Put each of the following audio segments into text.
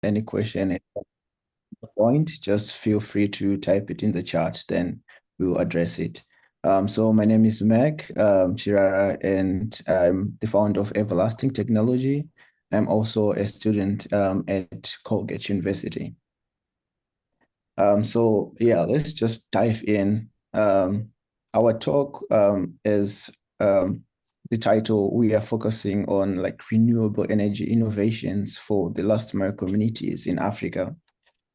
any question at the point, just feel free to type it in the chat, then we'll address it. So my name is Meg Chirara, and I'm the founder of Everlasting Technology. I'm also a student at Colgate University. So yeah, let's just dive in. Our talk is the title. We are focusing on like renewable energy innovations for the last mile communities in Africa.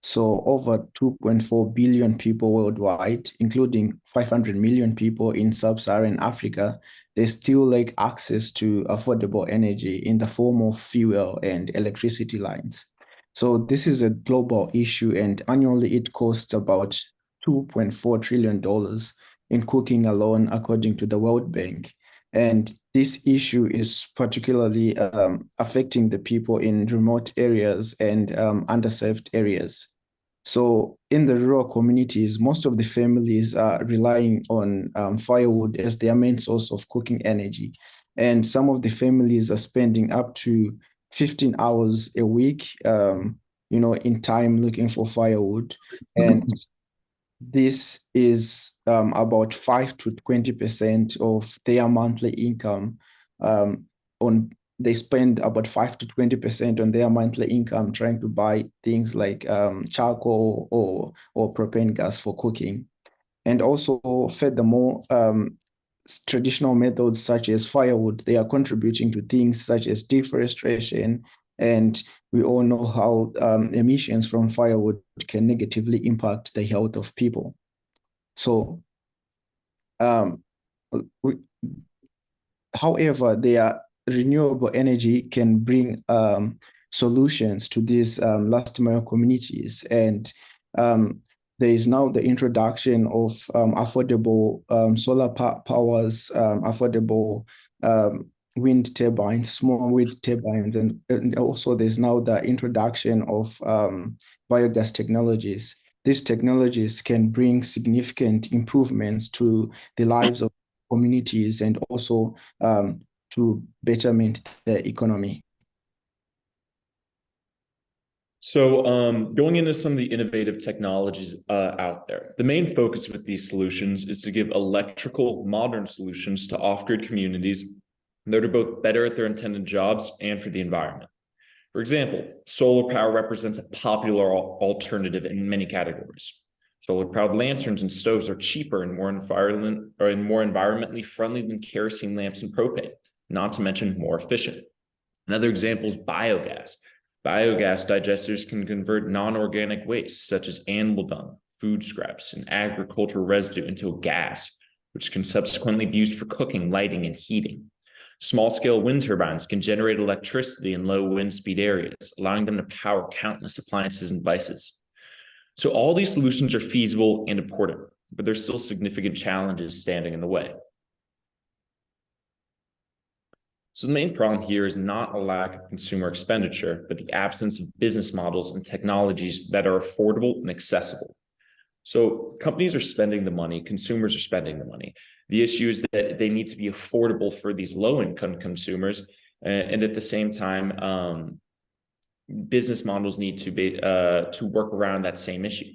So over 2.4 billion people worldwide, including 500 million people in sub-Saharan Africa, they still lack access to affordable energy in the form of fuel and electricity lines. So this is a global issue, and annually it costs about $2.4 trillion in cooking alone, according to the World Bank. And this issue is particularly affecting the people in remote areas and underserved areas. So in the rural communities, most of the families are relying on firewood as their main source of cooking energy. And some of the families are spending up to 15 hours a week, in time looking for firewood. And this is about 5 to 20% of their monthly income. On They spend about 5 to 20% on their monthly income trying to buy things like charcoal or propane gas for cooking. And also, furthermore, traditional methods such as firewood, they are contributing to things such as deforestation. And we all know how emissions from firewood can negatively impact the health of people. So, um, we, however, their renewable energy can bring solutions to these last mile communities. And there is now the introduction of affordable solar powers, affordable wind turbines, small wind turbines, and also there's now the introduction of biogas technologies. These technologies can bring significant improvements to the lives of communities and also to betterment the economy. So going into some of the innovative technologies out there, the main focus with these solutions is to give electrical modern solutions to off-grid communities that are both better at their intended jobs and for the environment. For example, solar power represents a popular alternative in many categories. Solar-powered lanterns and stoves are cheaper and more environmentally friendly than kerosene lamps and propane, not to mention more efficient. Another example is biogas. Biogas digesters can convert non-organic waste, such as animal dung, food scraps, and agricultural residue into a gas, which can subsequently be used for cooking, lighting, and heating. Small-scale wind turbines can generate electricity in low wind speed areas, allowing them to power countless appliances and devices. So all these solutions are feasible and important, but there's still significant challenges standing in the way. So the main problem here is not a lack of consumer expenditure, but the absence of business models and technologies that are affordable and accessible. So companies are spending the money, consumers are spending the money. The issue is that they need to be affordable for these low-income consumers, and at the same time, business models need to be to work around that same issue.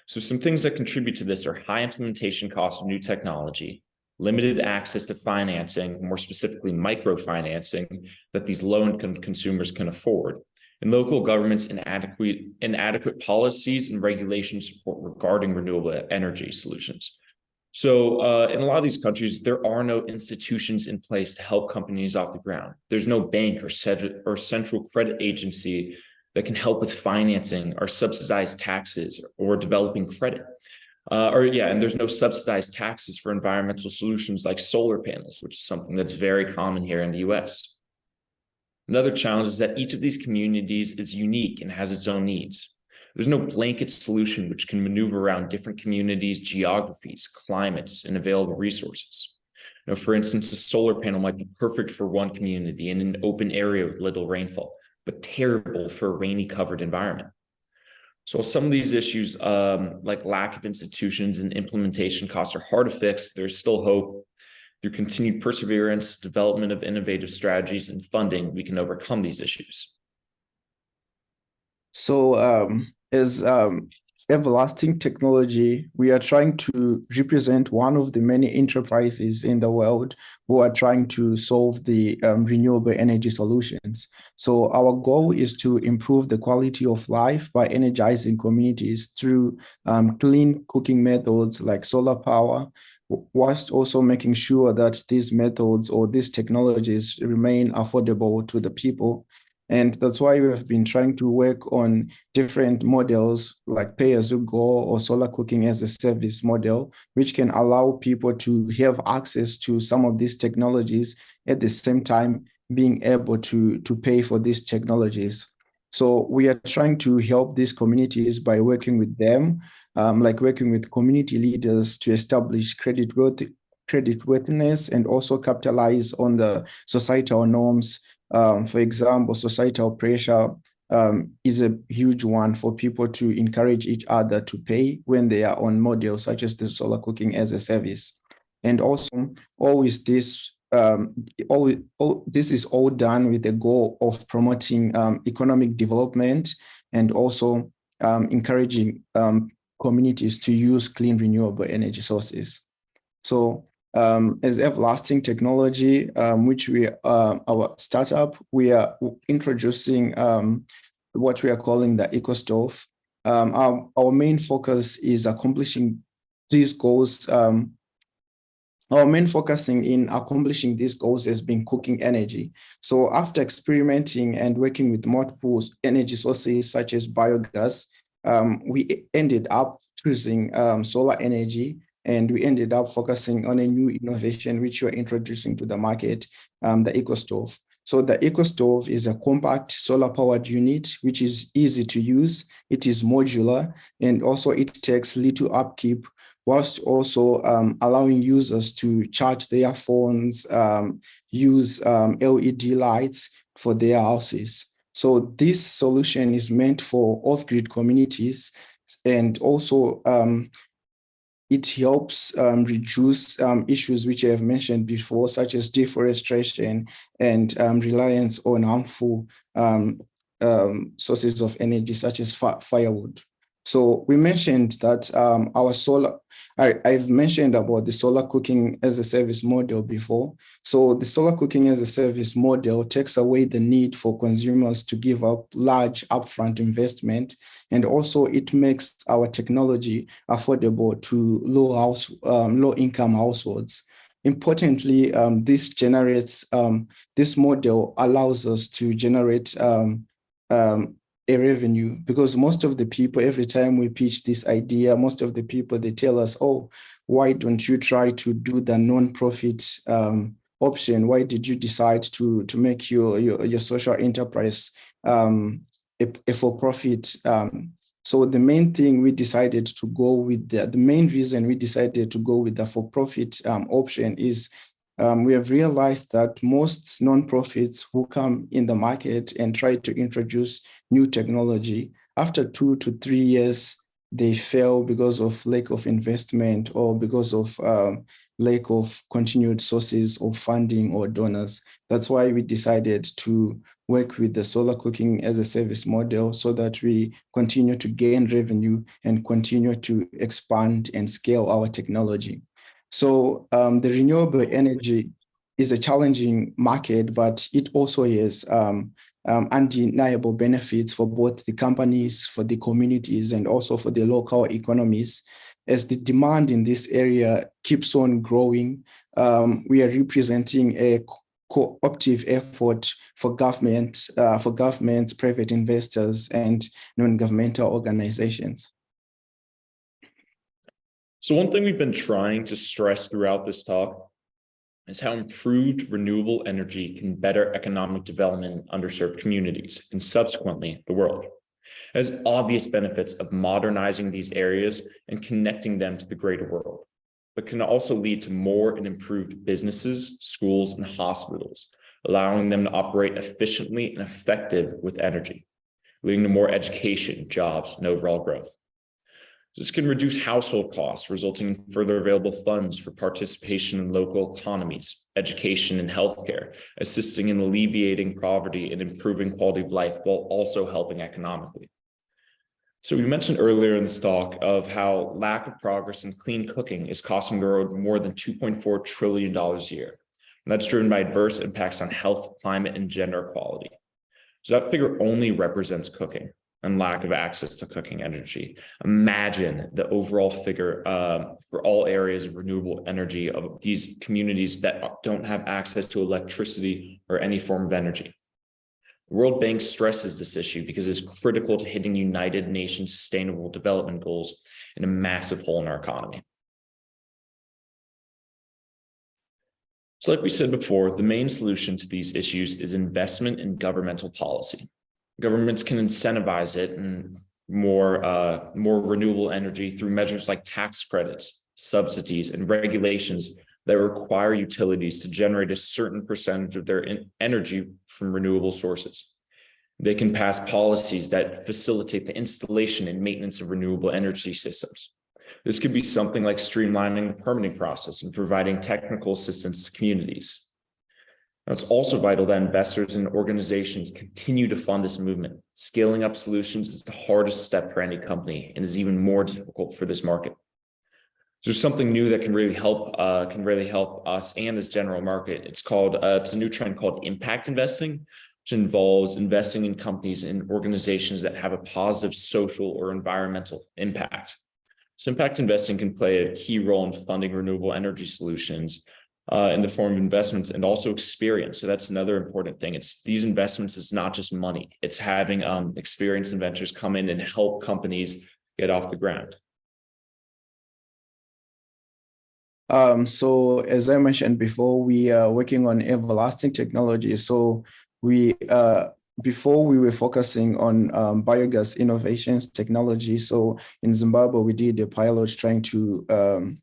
So some things that contribute to this are high implementation costs of new technology, limited access to financing, more specifically microfinancing that these low-income consumers can afford, and local governments' inadequate policies and regulation support regarding renewable energy solutions. So in a lot of these countries, there are no institutions in place to help companies off the ground. There's no bank or central credit agency that can help with financing or subsidized taxes or developing credit. And there's no subsidized taxes for environmental solutions like solar panels, which is something that's very common here in the US. Another challenge is that each of these communities is unique and has its own needs. There's no blanket solution which can maneuver around different communities' geographies, climates, and available resources. For instance, a solar panel might be perfect for one community in an open area with little rainfall, but terrible for a rainy covered environment. So some of these issues, like lack of institutions and implementation costs, are hard to fix. There's still hope. Through continued perseverance, development of innovative strategies, and funding, we can overcome these issues. So, as everlasting technology, we are trying to represent one of the many enterprises in the world who are trying to solve the renewable energy solutions. So, our goal is to improve the quality of life by energizing communities through clean cooking methods like solar power, whilst also making sure that these methods or these technologies remain affordable to the people. And that's why we have been trying to work on different models like pay as you go or solar cooking as a service model, which can allow people to have access to some of these technologies at the same time being able to pay for these technologies. So we are trying to help these communities by working with them, like working with community leaders to establish creditworthiness and also capitalize on the societal norms. For example, societal pressure is a huge one for people to encourage each other to pay when they are on models such as the solar cooking as a service. And also, always this all this is all done with the goal of promoting economic development and also encouraging communities to use clean renewable energy sources. So as everlasting technology, which our startup, we are introducing what we are calling the eco stove. Our main focus is accomplishing these goals. Our main focusing in accomplishing these goals has been cooking energy. So after experimenting and working with multiple energy sources such as biogas, we ended up choosing solar energy, and we ended up focusing on a new innovation which we're introducing to the market, the eco stove. So the eco stove is a compact solar powered unit which is easy to use. It is modular, and also it takes little upkeep, whilst also allowing users to charge their phones, use LED lights for their houses. So this solution is meant for off-grid communities, and also it helps reduce issues which I have mentioned before, such as deforestation and reliance on harmful sources of energy, such as firewood. So we mentioned that I've mentioned about the solar cooking as a service model before. So the solar cooking as a service model takes away the need for consumers to give up large upfront investment, and also it makes our technology affordable to low income households. Importantly, this model allows us to generate a revenue, because most of the people, every time we pitch this idea, most of the people, they tell us, oh, why don't you try to do the non-profit option? Why did you decide to make your social enterprise a for-profit? So the main thing we decided to go with, the main reason we decided to go with the for-profit option is we have realized that most nonprofits who come in the market and try to introduce new technology, after 2 to 3 years, they fail because of lack of investment or because of lack of continued sources of funding or donors. That's why we decided to work with the solar cooking as a service model, so that we continue to gain revenue and continue to expand and scale our technology. So the renewable energy is a challenging market, but it also has undeniable benefits for both the companies, for the communities, and also for the local economies. As the demand in this area keeps on growing, we are representing a cooperative effort for governments, private investors, and non-governmental organizations. So one thing we've been trying to stress throughout this talk is how improved renewable energy can better economic development in underserved communities and subsequently the world. It has obvious benefits of modernizing these areas and connecting them to the greater world, but can also lead to more and improved businesses, schools, and hospitals, allowing them to operate efficiently and effective with energy, leading to more education, jobs, and overall growth. This can reduce household costs, resulting in further available funds for participation in local economies, education, and healthcare, assisting in alleviating poverty and improving quality of life while also helping economically. So we mentioned earlier in this talk of how lack of progress in clean cooking is costing the world more than $2.4 trillion a year. And that's driven by adverse impacts on health, climate, and gender equality. So that figure only represents cooking and lack of access to cooking energy. Imagine the overall figure for all areas of renewable energy of these communities that don't have access to electricity or any form of energy. The World Bank stresses this issue because it's critical to hitting United Nations Sustainable Development Goals in a massive hole in our economy. So like we said before, the main solution to these issues is investment in governmental policy. Governments can incentivize it and more renewable energy through measures like tax credits, subsidies, and regulations that require utilities to generate a certain percentage of their energy from renewable sources. They can pass policies that facilitate the installation and maintenance of renewable energy systems. This could be something like streamlining the permitting process and providing technical assistance to communities. Now, it's also vital that investors and organizations continue to fund this movement. Scaling up solutions is the hardest step for any company and is even more difficult for this market. There's something new that can really help us and this general market. It's a new trend called impact investing, which involves investing in companies and organizations that have a positive social or environmental impact. So impact investing can play a key role in funding renewable energy solutions in the form of investments and also experience. So that's another important thing. These investments is not just money. It's having experienced investors come in and help companies get off the ground. So as I mentioned before, we are working on everlasting technology. So before we were focusing on biogas innovations technology. So in Zimbabwe, we did a pilot trying to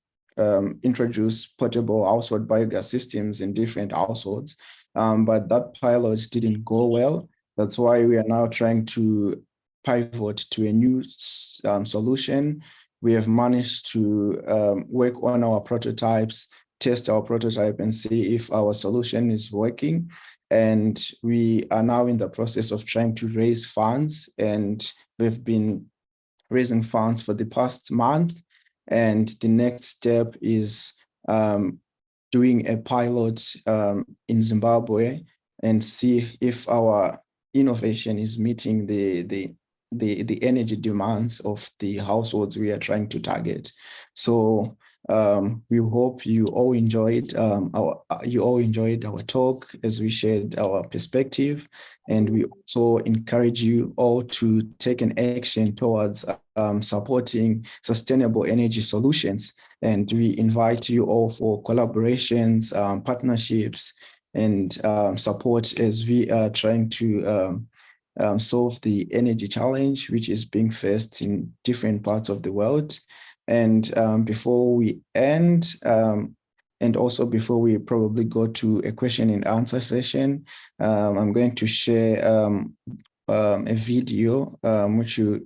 introduce portable household biogas systems in different households. But that pilot didn't go well. That's why we are now trying to pivot to a new solution. We have managed to work on our prototypes, test our prototype and see if our solution is working. And we are now in the process of trying to raise funds, and we've been raising funds for the past month. And the next step is doing a pilot in Zimbabwe and see if our innovation is meeting the energy demands of the households we are trying to target. So we hope you all enjoyed our talk as we shared our perspective, and we also encourage you all to take an action towards supporting sustainable energy solutions. And we invite you all for collaborations, partnerships, and support as we are trying to solve the energy challenge, which is being faced in different parts of the world. And before we end, and also before we probably go to a question and answer session, I'm going to share a video which will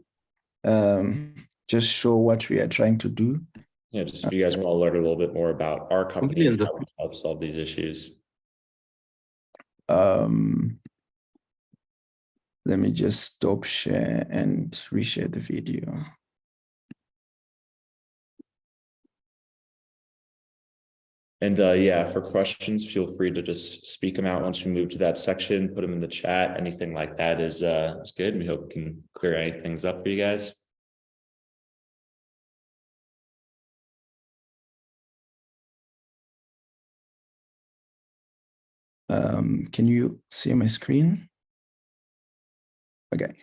just show what we are trying to do. Yeah, just if you guys want to learn a little bit more about our company and how we help solve these issues. Let me just stop share and reshare the video. And yeah, for questions, feel free to just speak them out once we move to that section, put them in the chat. Anything like that is good. We hope we can clear any things up for you guys. Can you see my screen? Okay.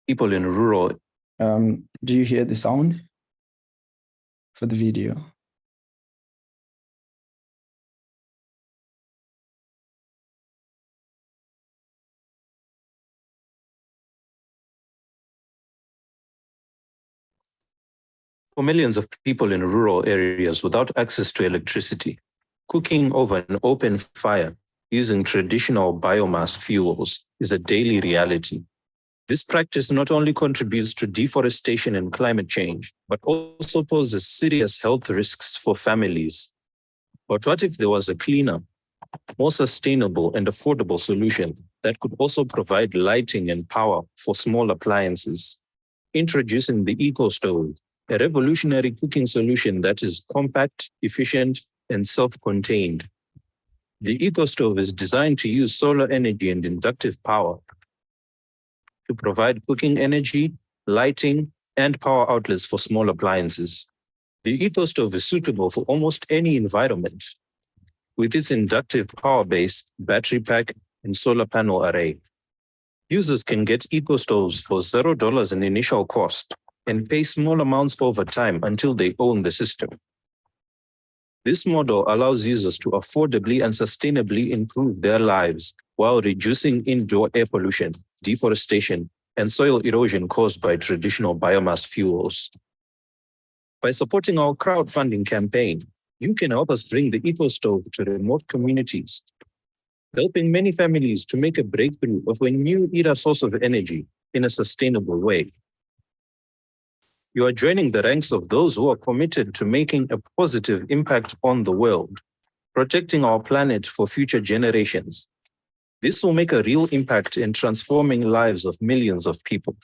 People in rural. Do you hear the sound for the video? For millions of people in rural areas without access to electricity, cooking over an open fire using traditional biomass fuels is a daily reality. This practice not only contributes to deforestation and climate change, but also poses serious health risks for families. But what if there was a cleaner, more sustainable and affordable solution that could also provide lighting and power for small appliances. Introducing the Eco Stove, a revolutionary cooking solution that is compact, efficient, and self-contained. The Eco Stove is designed to use solar energy and inductive power to provide cooking energy, lighting, and power outlets for small appliances. The Eco Stove is suitable for almost any environment. With its inductive power base, battery pack, and solar panel array, users can get Eco Stoves for $0 in initial cost and pay small amounts over time until they own the system. This model allows users to affordably and sustainably improve their lives while reducing indoor air pollution, deforestation, and soil erosion caused by traditional biomass fuels. By supporting our crowdfunding campaign, you can help us bring the Eco Stove to remote communities, helping many families to make a breakthrough of a new era source of energy in a sustainable way. You are joining the ranks of those who are committed to making a positive impact on the world, protecting our planet for future generations. This will make a real impact in transforming lives of millions of people.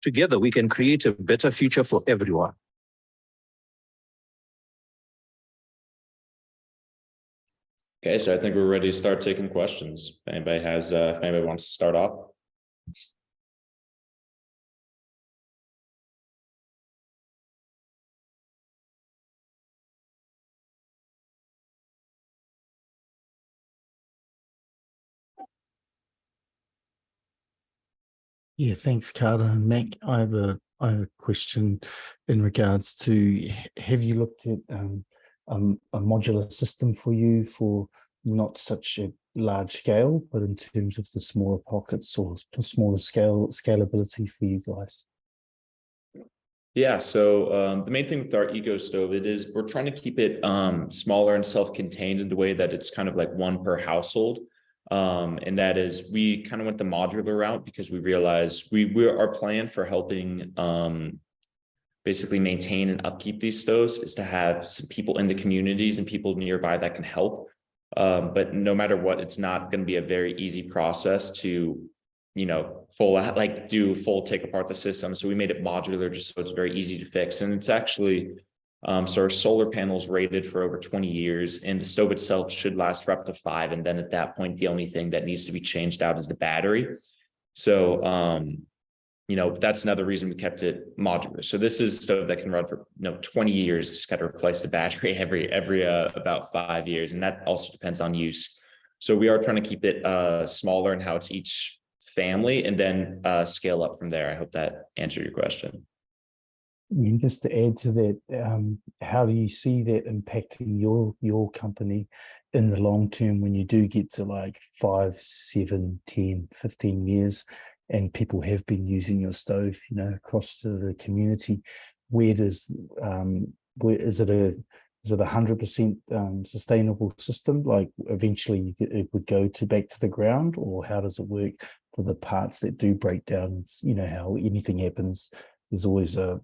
Together, we can create a better future for everyone. Okay, so I think we're ready to start taking questions. If anybody wants to start off. Yeah, thanks, Carter and Mac. I have a question in regards to, have you looked at a modular system for you for not such a large scale, but in terms of the smaller pockets or smaller scalability for you guys? Yeah, so the main thing with our Eco Stove, we're trying to keep it smaller and self-contained in the way that it's kind of like one per household. And that is, we kind of went the modular route because we realized our plan for helping basically maintain and upkeep these stoves is to have some people in the communities and people nearby that can help. But no matter what, it's not going to be a very easy process to, do full take apart the system. So we made it modular just so it's very easy to fix. And it's actually, so our solar panels rated for over 20 years, and the stove itself should last for up to 5. And then at that point, the only thing that needs to be changed out is the battery. So, that's another reason we kept it modular. So this is a stove that can run for 20 years. Just got to replace the battery every about 5 years, and that also depends on use. So we are trying to keep it smaller in how it's each family, and then scale up from there. I hope that answered your question. And just to add to that, how do you see that impacting your company in the long term when you do get to like 5, 7, 10, 15 years and people have been using your stove, across the community? Is it a 100% sustainable system? Like eventually it would go back to the ground, or how does it work for the parts that do break down? How anything happens, there's always a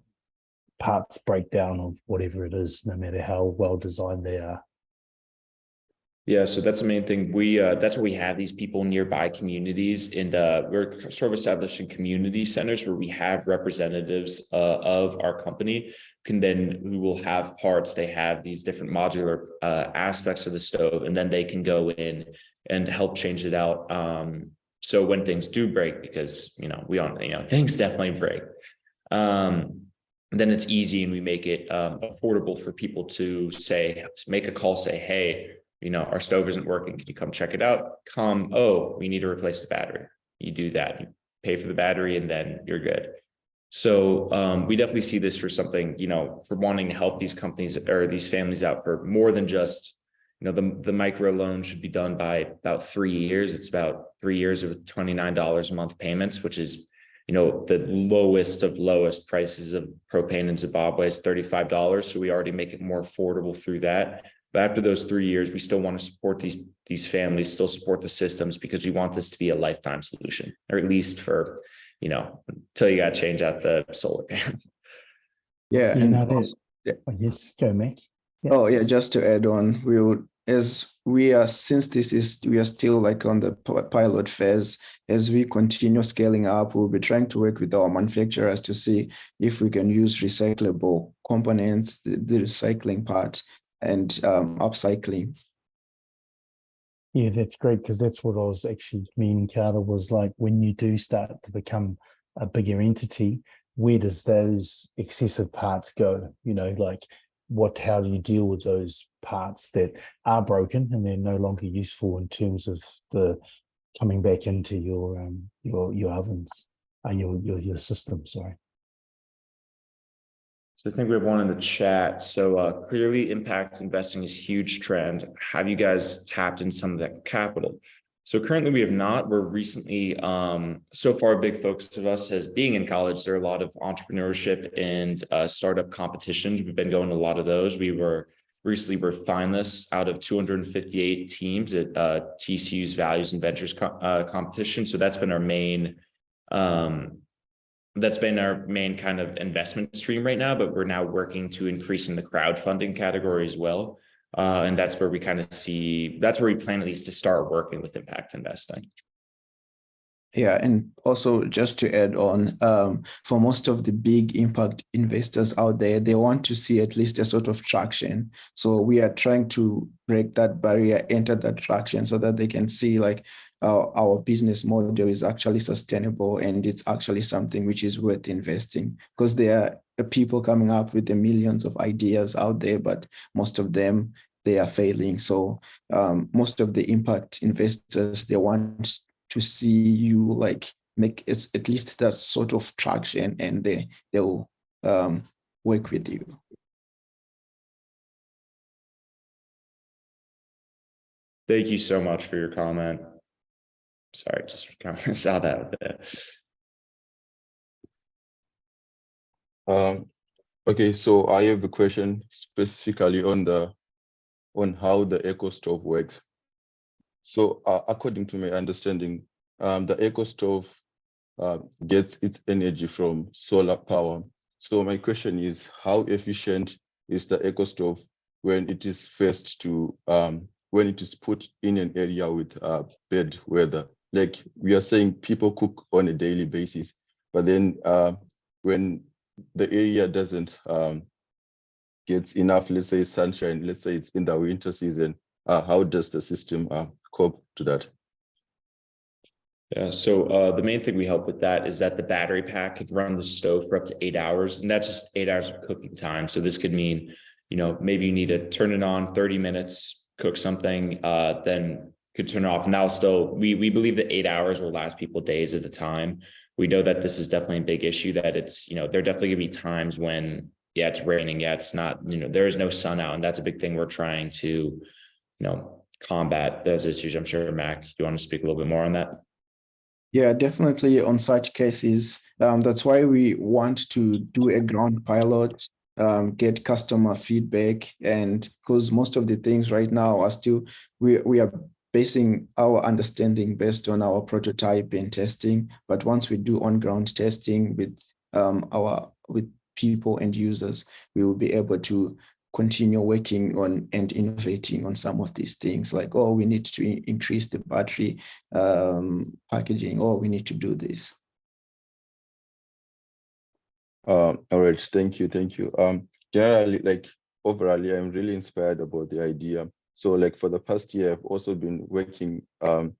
parts breakdown of whatever it is, no matter how well designed they are. Yeah, so that's the main thing. That's why we have these people in nearby communities, and we're sort of establishing community centers where we have representatives of our company who will have parts. They have these different modular aspects of the stove, and then they can go in and help change it out. So when things do break, because we all things definitely break. Then it's easy, and we make it affordable for people to make a call, say, hey, our stove isn't working. Can you come check it out? We need to replace the battery. You do that, you pay for the battery, and then you're good. So we definitely see this for something, for wanting to help these companies or these families out for more than just, the micro loan should be done by about 3 years. It's about 3 years of $29 a month payments, which is, the lowest of lowest prices of propane in Zimbabwe is $35. So we already make it more affordable through that. But after those 3 years, we still want to support these families, still support the systems, because we want this to be a lifetime solution, or at least for, until you got to change out the solar panel. Yeah. Yes, go, Mac. Yeah. Oh, yeah, just to add on, we would as we are, since we are still like on the pilot phase, as we continue scaling up, we'll be trying to work with our manufacturers to see if we can use recyclable components, the recycling part, and upcycling. Yeah, that's great, because that's what I was actually meaning, Carter, was like when you do start to become a bigger entity, where does those excessive parts go? You know, like how do you deal with those parts that are broken and they're no longer useful in terms of the coming back into your ovens, your system, sorry. So I think we have one in the chat. So clearly impact investing is a huge trend. Have you guys tapped in some of that capital? So currently we have not. We're recently, so far a big focus of us as being in college, there are a lot of entrepreneurship and startup competitions. We've been going to a lot of those. We were finalists out of 258 teams at TCU's Values and Ventures competition. So that's been our main kind of investment stream right now, but we're now working to increase in the crowdfunding category as well. And that's where we kind of that's where we plan at least to start working with impact investing. Yeah, and also just to add on, for most of the big impact investors out there, they want to see at least a sort of traction. So we are trying to break that barrier, enter that traction, so that they can see like our business model is actually sustainable and it's actually something which is worth investing. Because there are people coming up with the millions of ideas out there, but most of them, they are failing. So most of the impact investors, they want to see you like make it at least that sort of traction, and they'll work with you. Thank you so much for your comment. Sorry, just kind of saw that there. Okay, so I have a question specifically on how the eco stove works. So according to my understanding, the eco stove gets its energy from solar power. So my question is, how efficient is the eco stove when it is when it is put in an area with bad weather? Like we are saying, people cook on a daily basis, but then when the area doesn't get enough, let's say sunshine, let's say it's in the winter season, how does the system cope to that? Yeah, so the main thing we help with that is that the battery pack could run the stove for up to 8 hours, and that's just 8 hours of cooking time. So this could mean, maybe you need to turn it on 30 minutes, cook something, then could turn it off. And that'll still, we believe that 8 hours will last people days at a time. We know that this is definitely a big issue, that it's, there are definitely gonna be times when, yeah, it's raining, yeah, it's not, there is no sun out. And that's a big thing we're trying to, combat those issues. I'm sure, Mac, do you want to speak a little bit more on that? Yeah, definitely on such cases. That's why we want to do a ground pilot, get customer feedback, and because most of the things right now are still, we are basing our understanding based on our prototype and testing. But once we do on-ground testing with with people and users, we will be able to continue working on and innovating on some of these things, like, oh, we need to increase the battery packaging, or we need to do this. All right, thank you. Generally, like overall, I'm really inspired about the idea. So like for the past year, I've also been working on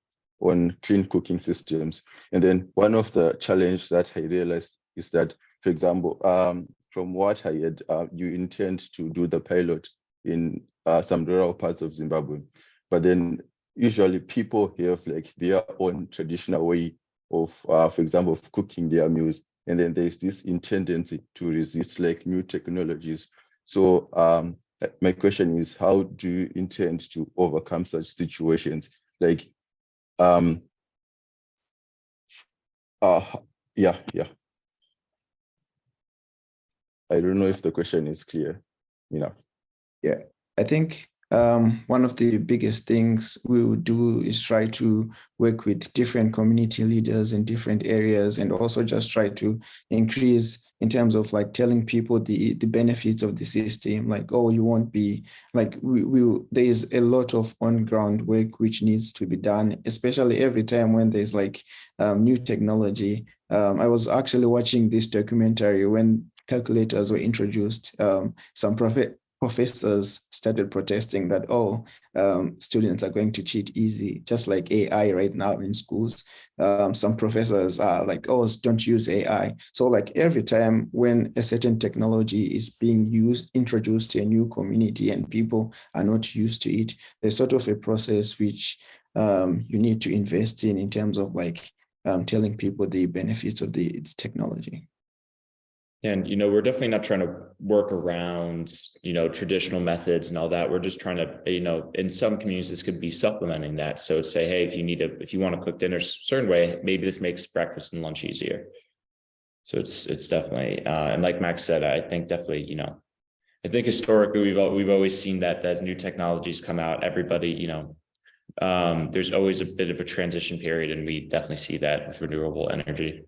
clean cooking systems. And then one of the challenges that I realized is that, for example, from what I had, you intend to do the pilot in some rural parts of Zimbabwe, but then usually people have like their own traditional way of, for example, of cooking their meals. And then there's this tendency to resist like new technologies. So my question is, how do you intend to overcome such situations? Like, yeah. I don't know if the question is clear enough. Yeah, I think one of the biggest things we will do is try to work with different community leaders in different areas, and also just try to increase in terms of like telling people the benefits of the system. Like, oh, you won't be like there is a lot of on ground work which needs to be done, especially every time when there's like new technology. I was actually watching this documentary when calculators were introduced. Some professors started protesting that, oh, students are going to cheat easy, just like AI right now in schools. Some professors are like, oh, don't use AI. So like every time when a certain technology is being introduced to a new community and people are not used to it, there's sort of a process which you need to invest in terms of like telling people the benefits of the technology. And, we're definitely not trying to work around, traditional methods and all that. We're just trying to, in some communities, this could be supplementing that. So say, hey, if you want to cook dinner a certain way, maybe this makes breakfast and lunch easier. So it's definitely, and like Max said, I think definitely, I think historically we've always seen that as new technologies come out, everybody, there's always a bit of a transition period, and we definitely see that with renewable energy.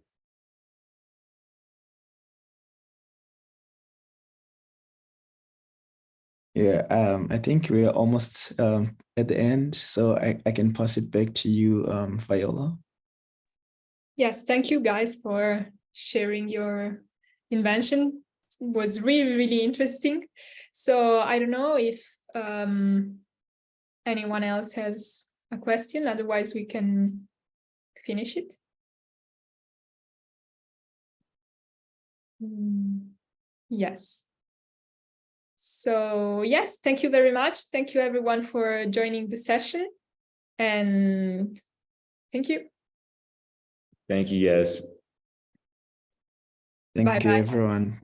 Yeah, I think we're almost at the end, so I can pass it back to you, Viola. Yes, thank you guys for sharing your invention. It was really, really interesting. So I don't know if anyone else has a question, otherwise we can finish it. Yes. So yes, thank you very much. Thank you everyone for joining the session, and thank you. Thank you, guys. Thank you, Bye-bye. everyone.